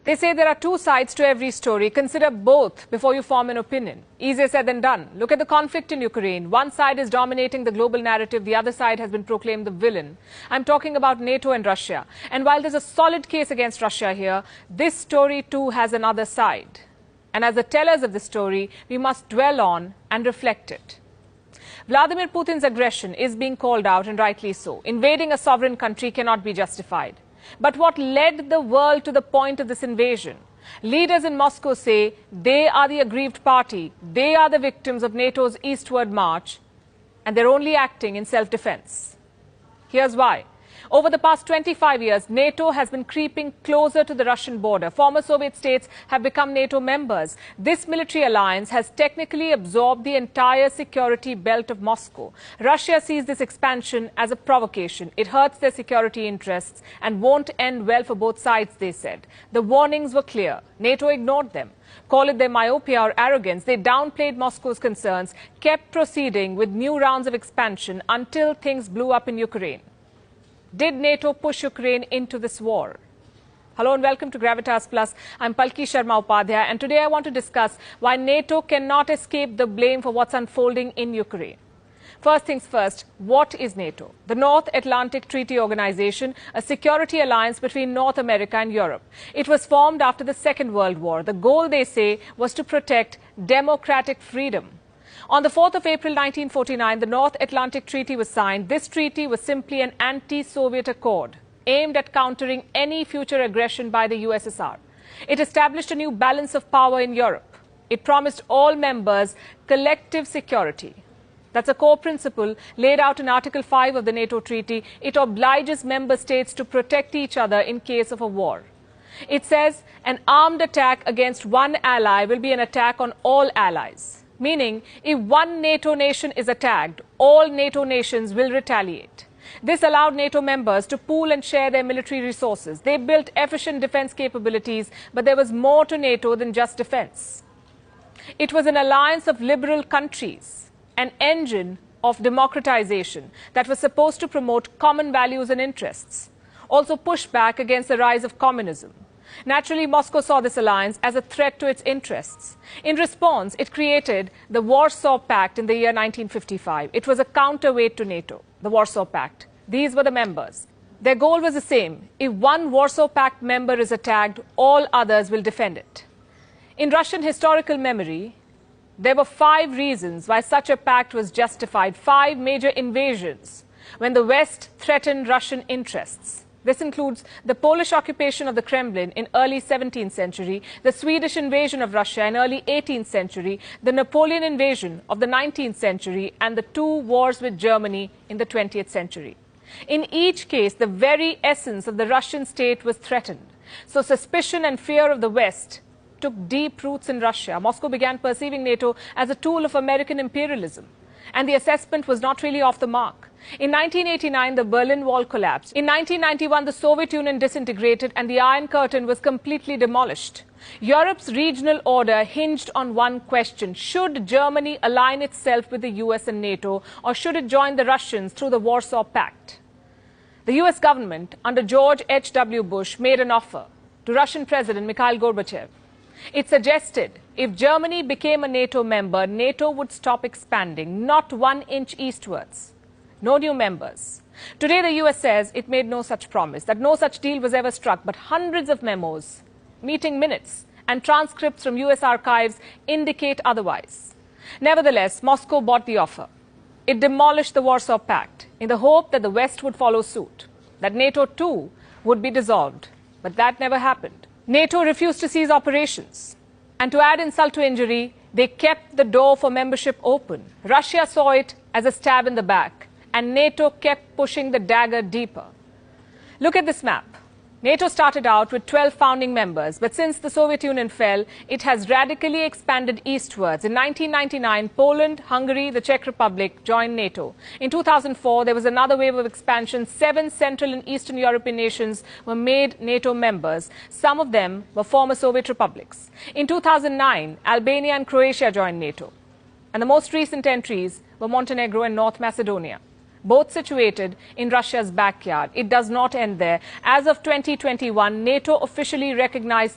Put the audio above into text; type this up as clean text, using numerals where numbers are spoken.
They say there are two sides to every story. Consider both before you form an opinion. Easier said than done. Look at the conflict in Ukraine. One side is dominating the global narrative. The other side has been proclaimed the villain. I'm talking about NATO and Russia. And while there's a solid case against Russia here, this story too has another side. And as the tellers of the story, we must dwell on and reflect it. Vladimir Putin's aggression is being called out, and rightly so. Invading a sovereign country cannot be justified. But what led the world to the point of this invasion? Leaders in Moscow say they are the aggrieved party. They are the victims of NATO's eastward march, and they're only acting in self-defense. Here's why. Over the past 25 years, NATO has been creeping closer to the Russian border. Former Soviet states have become NATO members. This military alliance has technically absorbed the entire security belt of Moscow. Russia sees this expansion as a provocation. It hurts their security interests and won't end well for both sides, they said. The warnings were clear. NATO ignored them. Call it their myopia or arrogance. They downplayed Moscow's concerns, kept proceeding with new rounds of expansion until things blew up in Ukraine. Did NATO push Ukraine into this war? Hello and welcome to Gravitas Plus. I'm Palki Sharma Upadhyay, and today I want to discuss why NATO cannot escape the blame for what's unfolding in Ukraine. First things first, what is NATO? The North Atlantic Treaty Organization, a security alliance between North America and Europe. It was formed after the Second World War. The goal, they say, was to protect democratic freedom. On the 4th of April 1949, the North Atlantic Treaty was signed. This treaty was simply an anti-Soviet accord aimed at countering any future aggression by the USSR. It established a new balance of power in Europe. It promised all members collective security. That's a core principle laid out in Article 5 of the NATO Treaty. It obliges member states to protect each other in case of a war. It says an armed attack against one ally will be an attack on all allies. Meaning, if one NATO nation is attacked, all NATO nations will retaliate. This allowed NATO members to pool and share their military resources. They built efficient defense capabilities, but there was more to NATO than just defense. It was an alliance of liberal countries, an engine of democratization that was supposed to promote common values and interests, also push back against the rise of communism. Naturally, Moscow saw this alliance as a threat to its interests. In response, it created the Warsaw Pact in the year 1955. It was a counterweight to NATO, the Warsaw Pact. These were the members. Their goal was the same. If one Warsaw Pact member is attacked, all others will defend it. In Russian historical memory, there were 5 reasons why such a pact was justified, 5 major invasions when the West threatened Russian interests. This includes the Polish occupation of the Kremlin in early 17th century, the Swedish invasion of Russia in early 18th century, the Napoleon invasion of the 19th century, and the 2 wars with Germany in the 20th century. In each case, the very essence of the Russian state was threatened. So suspicion and fear of the West took deep roots in Russia. Moscow began perceiving NATO as a tool of American imperialism. And the assessment was not really off the mark. In 1989, the Berlin Wall collapsed. In 1991, the Soviet Union disintegrated and the Iron Curtain was completely demolished. Europe's regional order hinged on one question. Should Germany align itself with the US and NATO, or should it join the Russians through the Warsaw Pact? The US government, under George H.W. Bush, made an offer to Russian President Mikhail Gorbachev. It suggested if Germany became a NATO member, NATO would stop expanding, not 1 inch eastwards. No new members. Today, the US says it made no such promise, that no such deal was ever struck, but hundreds of memos, meeting minutes, and transcripts from US archives indicate otherwise. Nevertheless, Moscow bought the offer. It demolished the Warsaw Pact in the hope that the West would follow suit, that NATO too would be dissolved. But that never happened. NATO refused to cease operations. And to add insult to injury, they kept the door for membership open. Russia saw it as a stab in the back, and NATO kept pushing the dagger deeper. Look at this map. NATO started out with 12 founding members, but since the Soviet Union fell, it has radically expanded eastwards. In 1999, Poland, Hungary, the Czech Republic joined NATO. In 2004, there was another wave of expansion. 7 Central and Eastern European nations were made NATO members. Some of them were former Soviet republics. In 2009, Albania and Croatia joined NATO. And the most recent entries were Montenegro and North Macedonia, both situated in Russia's backyard. It does not end there. As of 2021, NATO officially recognized